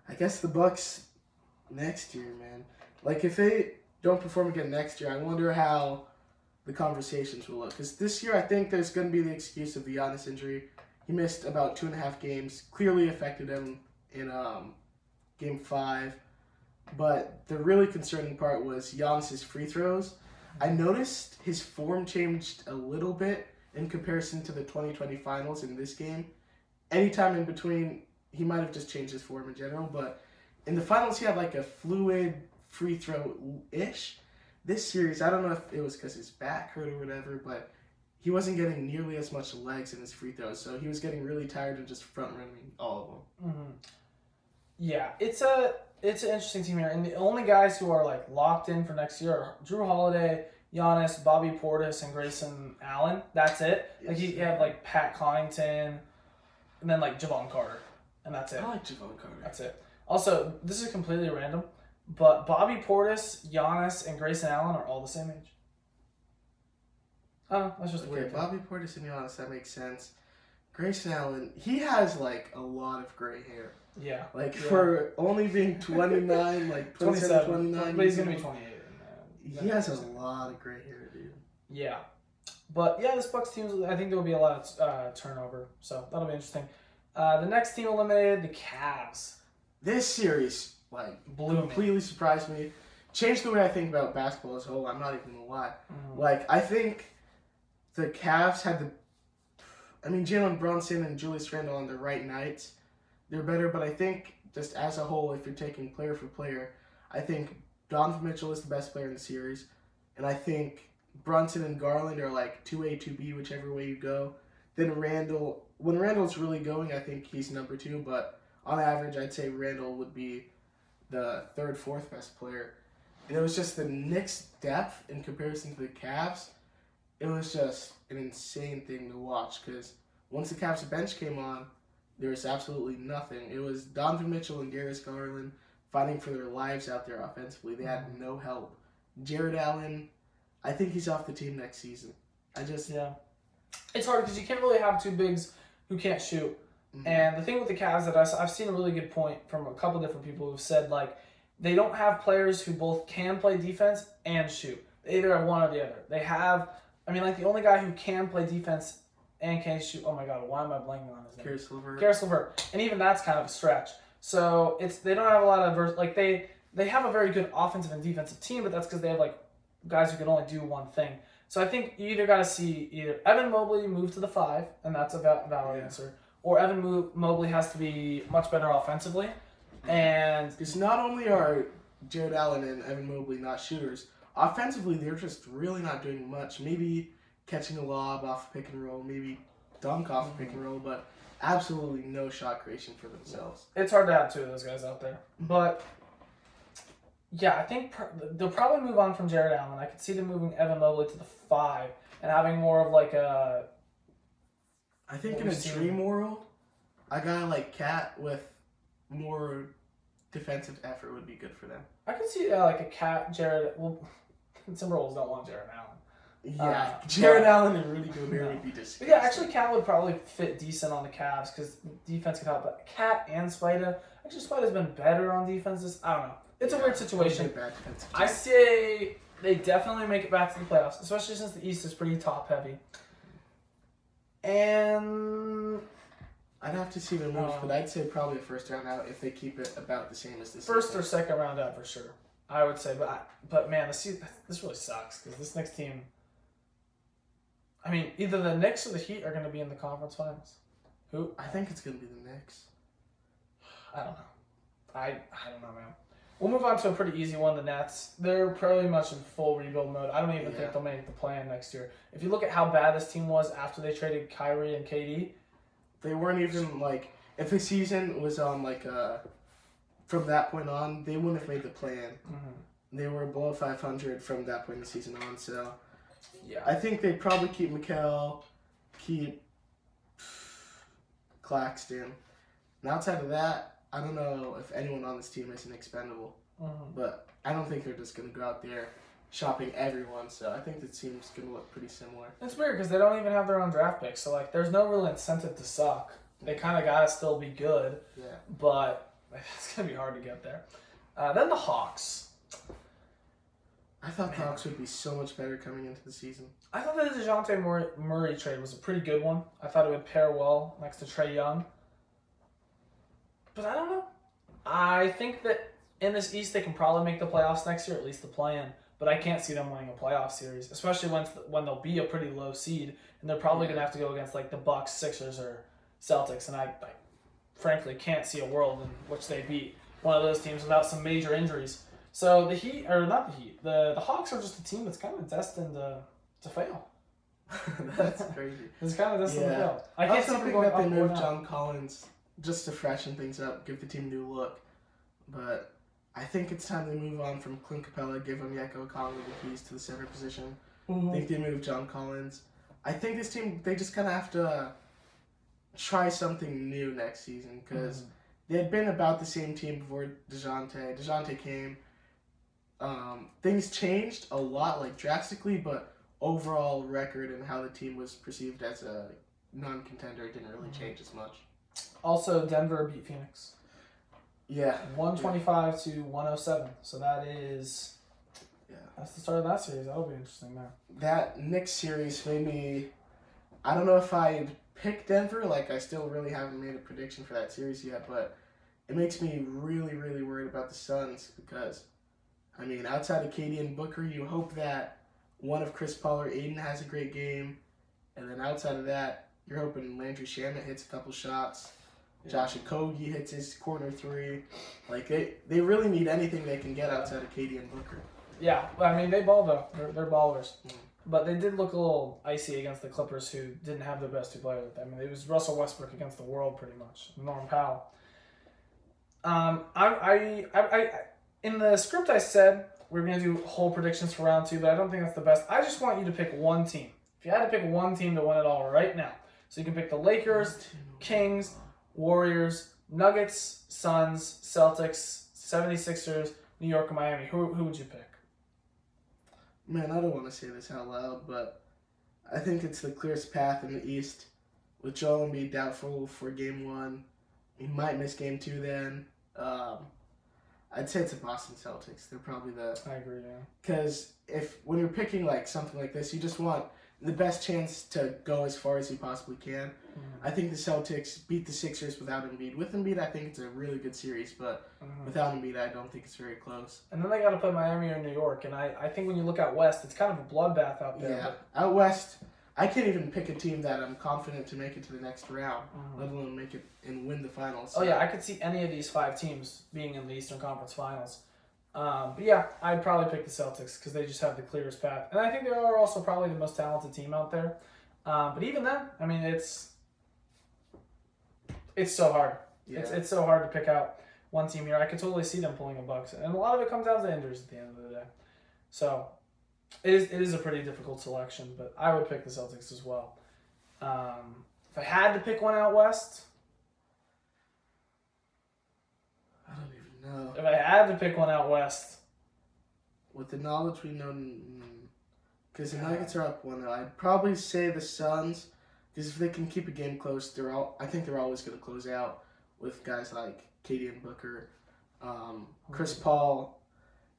I guess the Bucks next year, man. Like, if they don't perform again next year, I wonder how the conversations will look. Because this year, I think there's going to be the excuse of the Giannis injury. He missed about 2.5 games. Clearly affected him in Game 5. But the really concerning part was Giannis's free throws. I noticed his form changed a little bit in comparison to the 2020 finals in this game. Anytime in between, he might have just changed his form in general. But in the finals, he had like a fluid free throw-ish. This series, I don't know if it was because his back hurt or whatever, but he wasn't getting nearly as much legs in his free throws, so he was getting really tired and just front-running all of them. Mm-hmm. Yeah, it's an interesting team here, and the only guys who are like locked in for next year are Drew Holiday, Giannis, Bobby Portis, and Grayson Allen. That's it. Like you have like Pat Connaughton, and then like Javon Carter, and that's it. I like Javon Carter. That's it. Also, this is completely random, but Bobby Portis, Giannis, and Grayson Allen are all the same age. Oh, that's just a Okay, weird thing. Bobby Portis and Giannis, that makes sense. Grayson Allen, he has like a lot of gray hair. Yeah. Like Yeah. for only being 29, like 27, 29. But he's going to be 28. He has a lot of gray hair, dude. Yeah. But yeah, this Bucks team, I think there will be a lot of turnover. So that'll be interesting. The next team eliminated, the Cavs. This series, like, Blew me. completely surprised me. Changed the way I think about basketball as a whole. I'm not even gonna lie. Mhm. Like, I think the Cavs had Jalen Brunson and Julius Randle on the right nights, they're better. But I think just as a whole, if you're taking player for player, I think Donovan Mitchell is the best player in the series, and I think Brunson and Garland are like 2A, 2B, whichever way you go. Then Randle, when Randle's really going, I think he's number 2. But on average, I'd say Randle would be the 3rd, 4th best player. And it was just the Knicks' depth in comparison to the Cavs. It was just an insane thing to watch because once the Cavs bench came on, there was absolutely nothing. It was Donovan Mitchell and Darius Garland fighting for their lives out there offensively. They had no help. Jared Allen, I think he's off the team next season. Yeah. It's hard because you can't really have two bigs who can't shoot. And the thing with the Cavs that I've seen a really good point from a couple different people who've said, like, they don't have players who both can play defense and shoot. They either have one or the other. They have, the only guy who can play defense and can shoot, oh my God, why am I blanking on his name? Karis LeVert. Karis LeVert. And even that's kind of a stretch. So they don't have a lot of, they have a very good offensive and defensive team, but that's because they have, like, guys who can only do one thing. So I think you either got to see either Evan Mobley move to the 5, and that's a valid answer, or Evan Mobley has to be much better offensively. And Because not only are Jared Allen and Evan Mobley not shooters, offensively they're just really not doing much. Maybe catching a lob off pick and roll, maybe dunk off pick and roll, but absolutely no shot creation for themselves. it's hard to have two of those guys out there. But yeah, I think they'll probably move on from Jared Allen. I could see them moving Evan Mobley to the 5 and having more of like a. I think What in a we've seen. dream world, a guy like Cat with more defensive effort would be good for them. I could see like a Cat Jared. Well, Timberwolves don't want Jared Allen. Yeah, Jared but- Allen and Rudy Gobert No. would be But disgusting. yeah, actually, Cat would probably fit decent on the Cavs because defense could help. But Cat and Spida, actually, Spida's been better on defenses. I don't know. It's a weird situation. Bad defensive I team. say they definitely make it back to the playoffs, especially since the East is pretty top heavy. And I'd have to see their moves, but Um, I'd say probably a first round out if they keep it about the same as this. first or second round out for sure, I would say. But man, this really sucks because this next team. I mean, either the Knicks or the Heat are going to be in the conference finals. Who? I think it's gonna be the Knicks. I don't know. I don't know, man. We'll move on to a pretty easy one. The Nets. They're pretty much in full rebuild mode. I don't even Yeah. think they'll make the plan next year. If you look at how bad this team was after they traded Kyrie and KD, They weren't even like if the season was on like from that point on, they wouldn't have made the plan. They were below 500 from that point in the season on. So yeah. I think they'd probably keep Mikal, keep Claxton. And outside of that, I don't know if anyone on this team is an expendable. But I don't think they're just going to go out there shopping everyone. So I think the team's going to look pretty similar. It's weird because they don't even have their own draft picks. So, like, there's no real incentive to suck. They kind of got to still be good. Yeah. But it's going to be hard to get there. Then the Hawks. I thought the Hawks would be so much better coming into the season. I thought the DeJounte Murray trade was a pretty good one. I thought it would pair well next to Trae Young. But I don't know. I think that in this East, they can probably make the playoffs next year, at least the play-in. But I can't see them winning a playoff series, especially when they'll be a pretty low seed, and they're probably going to have to go against like the Bucks, Sixers, or Celtics. And I frankly can't see a world in which they beat one of those teams without some major injuries. So the Heat, or not the Heat, the Hawks are just a team that's kind of destined to fail. That's crazy. It's kind of destined to Yeah. fail. I can't also see them think going that they up or moved down. John Collins just to freshen things up, give the team a new look. But I think it's time to move on from Clint Capella, give Onyeka Okongwu the keys to the center position. I think they moved John Collins. I think this team, they just kind of have to try something new next season because they had been about the same team before DeJounte. DeJounte came. Things changed a lot, like drastically, but overall record and how the team was perceived as a non-contender didn't really change as much. Also, Denver beat Phoenix. Yeah. 125 to 107. So that's the start of that series. That'll be interesting now. That Knicks series made me. I don't know if I'd pick Denver. Like, I still really haven't made a prediction for that series yet, but it makes me really, really worried about the Suns because, I mean, outside of KD and Booker, you hope that one of Chris Paul or Aiden has a great game, and then outside of that, you're hoping Landry Shamet hits a couple shots. Josh Okogie hits his corner three. Like, they really need anything they can get outside of KD and Booker. Yeah, I mean, they ball though. They're ballers. Mm. But they did look a little icy against the Clippers, who didn't have their best two players. I mean, it was Russell Westbrook against the world, pretty much. Norm Powell. In the script I said we were going to do whole predictions for round two, but I don't think that's the best. I just want you to pick one team. If you had to pick one team to win it all right now, so you can pick the Lakers, Kings, Warriors, Nuggets, Suns, Celtics, 76ers, New York, and Miami. Who would you pick? Man, I don't want to say this out loud, but I think it's the clearest path in the East. With Joel Embiid doubtful for Game 1. He might miss Game 2 then. I'd say it's the Boston Celtics. They're probably the... I agree, yeah. Because when you're picking like something like this, you just want the best chance to go as far as you possibly can. I think the Celtics beat the Sixers without Embiid. With Embiid, I think it's a really good series, but without Embiid, I don't think it's very close. And then they got to play Miami or New York, and I think when you look out west, it's kind of a bloodbath out there. Yeah, out west, I can't even pick a team that I'm confident to make it to the next round, let alone make it and win the finals. Oh yeah, I could see any of these 5 teams being in the Eastern Conference Finals. But yeah, I'd probably pick the Celtics because they just have the clearest path, and I think they are also probably the most talented team out there. But even then, I mean, it's so hard. Yeah. It's so hard to pick out one team here. I could totally see them pulling a Bucks, and a lot of it comes down to injuries at the end of the day. So it is a pretty difficult selection, but I would pick the Celtics as well. If I had to pick one out west, I don't even know. if I had to pick one out west, With the knowledge we know, because the Nuggets are up 1-0, I'd probably say the Suns, because if they can keep a game close, I think they're always going to close out with guys like KD and Booker. Chris Paul,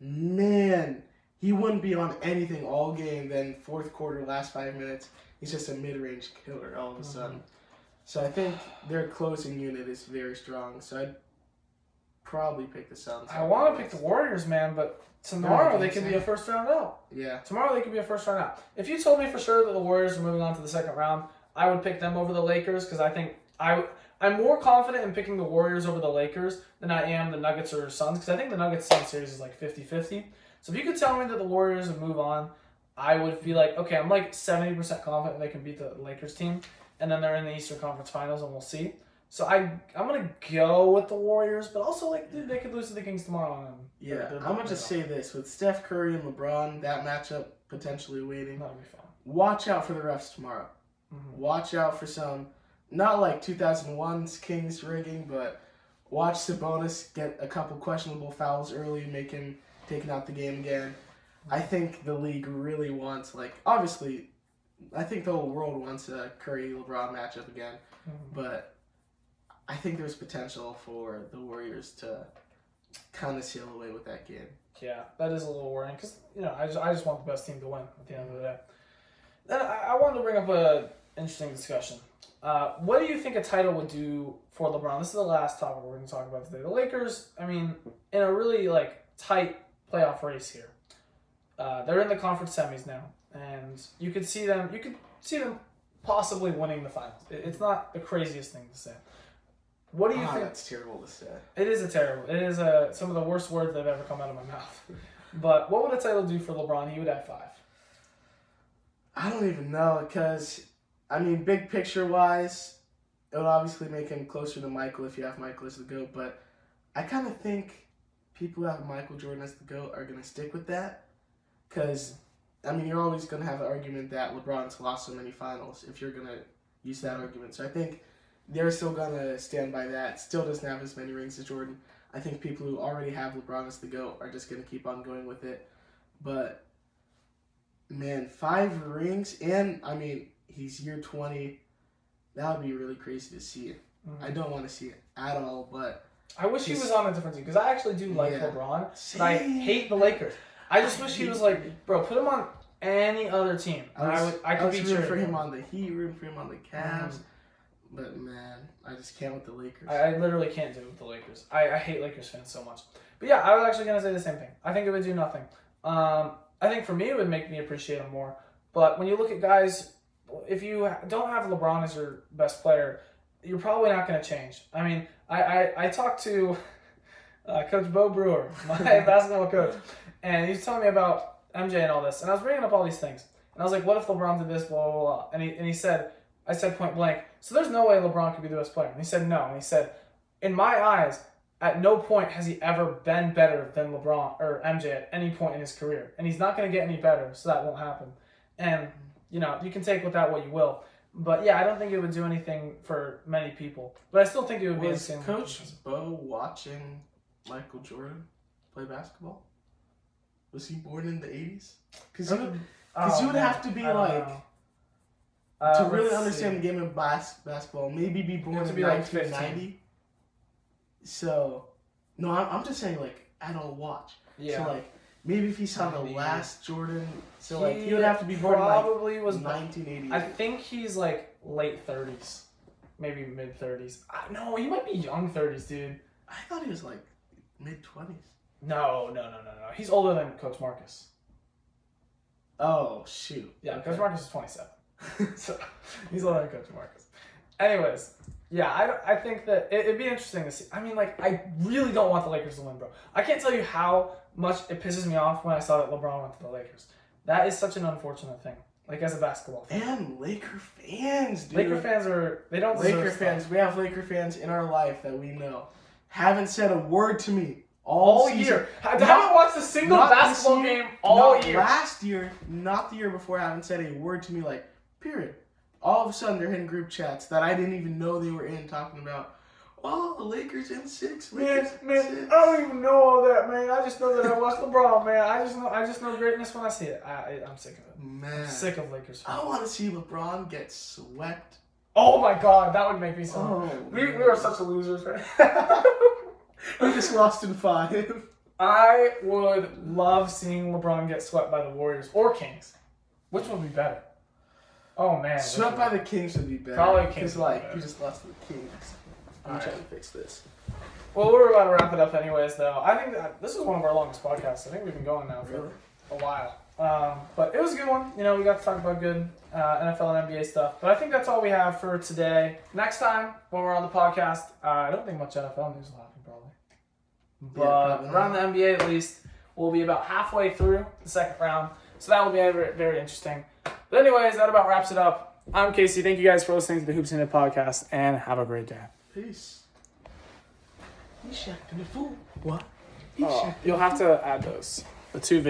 man, he wouldn't be on anything all game. Then fourth quarter, last 5 minutes, he's just a mid-range killer all of a sudden. So I think their closing unit is very strong. So I'd probably pick the Suns. I want to pick the Warriors, man, but tomorrow they could be a first round out. Yeah. Tomorrow they could be a first round out. If you told me for sure that the Warriors are moving on to the second round, I would pick them over the Lakers because I think I'm more confident in picking the Warriors over the Lakers than I am the Nuggets or Suns because I think the Nuggets-Suns series is like 50-50. So if you could tell me that the Warriors would move on, I would be like, okay, I'm like 70% confident they can beat the Lakers team, and then they're in the Eastern Conference Finals, and we'll see. So I'm gonna go with the Warriors, but also like, dude, they could lose to the Kings tomorrow. And Yeah, I'm gonna just say this: with Steph Curry and LeBron, that matchup potentially waiting. That'll be fun. Watch out for the refs tomorrow. Mm-hmm. Watch out for some, not like 2001's Kings rigging, but watch Sabonis get a couple questionable fouls early, make him taking out the game again. I think the league really wants, like, obviously, I think the whole world wants a Curry-LeBron matchup again, but I think there's potential for the Warriors to kind of sail away with that game. Yeah, that is a little worrying because I just want the best team to win at the end of the day. Then I wanted to bring up a interesting discussion. What do you think a title would do for LeBron? This is the last topic we're going to talk about today. The Lakers, I mean, in a really tight playoff race here. They're in the conference semis now, and you could see them possibly winning the finals. It's not the craziest thing to say. What do you think? That's terrible to say. It is some of the worst words that have ever come out of my mouth. But what would a title do for LeBron? He would have 5. I don't even know, because, I mean, big picture wise, it would obviously make him closer to Michael if you have Michael as the GOAT, but I kind of think people who have Michael Jordan as the GOAT are going to stick with that, because, I mean, you're always going to have the argument that LeBron's lost so many finals if you're going to use that argument. So I think they're still going to stand by that. Still doesn't have as many rings as Jordan. I think people who already have LeBron as the GOAT are just going to keep on going with it. But, man, 5 rings, and, I mean, he's year 20. That would be really crazy to see it. I don't want to see it at all, but I wish he was on a different team because I actually do like LeBron, Same. but I hate the Lakers. I just wish he was like, bro, put him on any other team. I could be rooting for him on the Heat, rooting for him on the Cavs. But, man, I just can't with the Lakers. I literally can't do it with the Lakers. I hate Lakers fans so much. But yeah, I was actually going to say the same thing. I think it would do nothing. I think for me it would make me appreciate him more. But when you look at guys, if you don't have LeBron as your best player, you're probably not going to change. I mean, I talked to Coach Bo Brewer, my basketball coach, and he was telling me about MJ and all this. And I was bringing up all these things. And I was like, what if LeBron did this, blah, blah, blah. And he said, I said point blank, so there's no way LeBron could be the best player. And he said no. And he said, in my eyes, at no point has he ever been better than LeBron or MJ at any point in his career. And he's not going to get any better, so that won't happen. And, you can take with that what you will. But, yeah, I don't think it would do anything for many people. But I still think it would be Was the same. Coach Bo watching Michael Jordan play basketball? Was he born in the 80s? Because you would have to be to really understand the game of basketball, maybe be born in 1990. So, no, I'm just saying, adult watch. Yeah. So, maybe if he saw the last Jordan, so, he would have to be born probably in, was 1988. I think he's, late 30s. Maybe mid-30s. No, he might be young 30s, dude. I thought he was, mid-20s. No. He's older than Coach Marcus. Oh, shoot. Yeah, Okay. Coach Marcus is 27. So he's older than Coach Marcus. Anyways, yeah, I think that it'd be interesting to see. I mean, I really don't want the Lakers to win, bro. I can't tell you how much it pisses me off when I saw that LeBron went to the Lakers. That is such an unfortunate thing. As a basketball fan. And Laker fans, dude. Laker fans they don't deserve Laker stuff. fans. We have Laker fans in our life that we know. Haven't said a word to me all year. I haven't watched a single basketball game all year. Last year, not the year before, haven't said a word to me, period. All of a sudden, they're hitting group chats that I didn't even know they were in, talking about, the Lakers in 6. Man, I don't even know all that, man. I just know that I watch LeBron, man. I just know greatness when I see it. I'm sick of it. Man. I'm sick of Lakers fans. I want to see LeBron get swept. Oh my God, that would make me so. We are such losers, right? We just lost in 5. I would love seeing LeBron get swept by the Warriors or Kings. Which would be better? Oh man. Swept by the Kings would be better. Probably Kings Because, would be like, better. you just lost to the Kings. I'm Alright. trying to fix this. Well, we're about to wrap it up anyways, though. I think that this is one of our longest podcasts. I think we've been going now for Really? a while. But it was a good one. You know, we got to talk about good NFL and NBA stuff. But I think that's all we have for today. Next time, when we're on the podcast, I don't think much NFL news will happen, probably. But probably not. around the NBA, at least, we'll be about halfway through the second round. So that will be very, very interesting. But anyways, that about wraps it up. I'm Casey. Thank you guys for listening to the Hoops in It podcast, and have a great day. Peace. He's Shaq the fool. What? He's Shaq. You'll have to add those. The two videos.